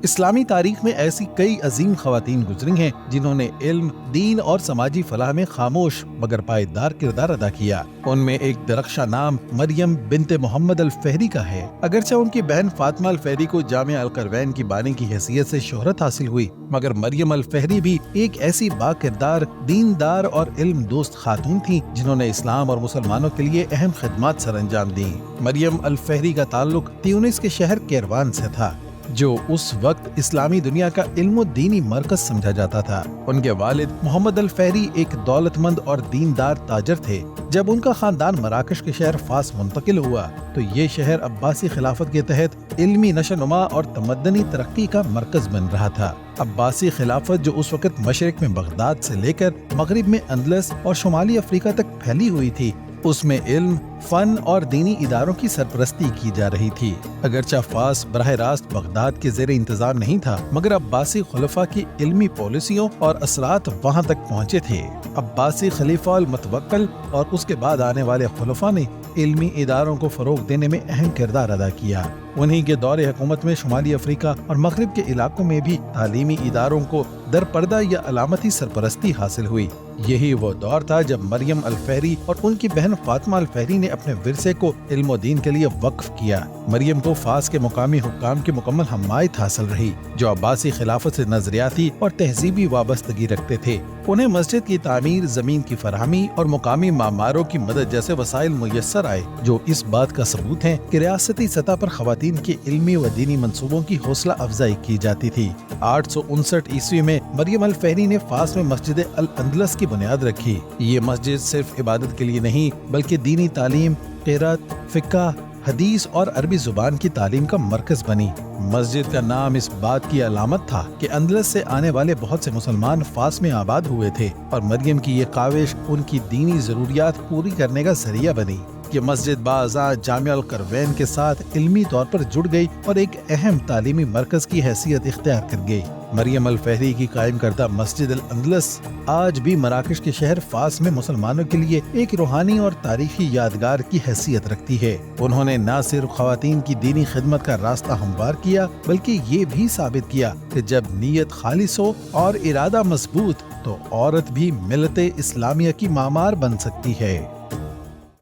اسلامی تاریخ میں ایسی کئی عظیم خواتین گزری ہیں جنہوں نے علم، دین اور سماجی فلاح میں خاموش مگر پائیدار کردار ادا کیا۔ ان میں ایک درخشاں نام مریم بنت محمد الفہری کا ہے۔ اگرچہ ان کی بہن فاطمہ الفہری کو جامعہ القروین کی بانی کی حیثیت سے شہرت حاصل ہوئی، مگر مریم الفہری بھی ایک ایسی با کردار، دیندار اور علم دوست خاتون تھی جنہوں نے اسلام اور مسلمانوں کے لیے اہم خدمات سر انجام دیں۔ مریم الفہری کا تعلق تیونس کے شہر کیروان سے تھا، جو اس وقت اسلامی دنیا کا علم و دینی مرکز سمجھا جاتا تھا۔ ان کے والد محمد الفہری ایک دولت مند اور دیندار تاجر تھے۔ جب ان کا خاندان مراکش کے شہر فاس منتقل ہوا تو یہ شہر عباسی خلافت کے تحت علمی نشو و نما اور تمدنی ترقی کا مرکز بن رہا تھا۔ عباسی خلافت جو اس وقت مشرق میں بغداد سے لے کر مغرب میں اندلس اور شمالی افریقہ تک پھیلی ہوئی تھی، اس میں علم، فن اور دینی اداروں کی سرپرستی کی جا رہی تھی۔ اگرچہ فاس براہ راست بغداد کے زیر انتظام نہیں تھا، مگر عباسی خلفاء کی علمی پالیسیوں اور اثرات وہاں تک پہنچے تھے۔ عباسی خلیفہ المتوکل اور اس کے بعد آنے والے خلفاء نے علمی اداروں کو فروغ دینے میں اہم کردار ادا کیا۔ انہی کے دور حکومت میں شمالی افریقہ اور مغرب کے علاقوں میں بھی تعلیمی اداروں کو درپردہ یا علامتی سرپرستی حاصل ہوئی۔ یہی وہ دور تھا جب مریم الفہری اور ان کی بہن فاطمہ الفہری نے اپنے ورثے کو علم و دین کے لیے وقف کیا۔ مریم کو فاس کے مقامی حکام کی مکمل حمایت حاصل رہی، جو عباسی خلافت سے نظریاتی اور تہذیبی وابستگی رکھتے تھے۔ انہیں مسجد کی تعمیر، زمین کی فراہمی اور مقامی معماروں کی مدد جیسے وسائل میسر آئے، جو اس بات کا ثبوت ہے کہ ریاستی سطح پر خواتین کی علمی و دینی منصوبوں کی حوصلہ افزائی کی جاتی تھی۔ 859 عیسوی میں مریم الفہری نے فاس میں مسجد الاندلس کی بنیاد رکھی۔ یہ مسجد صرف عبادت کے لیے نہیں بلکہ دینی تعلیم، قرات، فقہ، حدیث اور عربی زبان کی تعلیم کا مرکز بنی۔ مسجد کا نام اس بات کی علامت تھا کہ اندلس سے آنے والے بہت سے مسلمان فاس میں آباد ہوئے تھے، اور مریم کی یہ کاوش ان کی دینی ضروریات پوری کرنے کا ذریعہ بنی۔ یہ مسجد باذا جامعہ القروین کے ساتھ علمی طور پر جڑ گئی اور ایک اہم تعلیمی مرکز کی حیثیت اختیار کر گئی۔ مریم الفہری کی قائم کردہ مسجد الاندلس آج بھی مراکش کے شہر فاس میں مسلمانوں کے لیے ایک روحانی اور تاریخی یادگار کی حیثیت رکھتی ہے۔ انہوں نے نہ صرف خواتین کی دینی خدمت کا راستہ ہموار کیا بلکہ یہ بھی ثابت کیا کہ جب نیت خالص ہو اور ارادہ مضبوط تو عورت بھی ملت اسلامیہ کی معمار بن سکتی ہے۔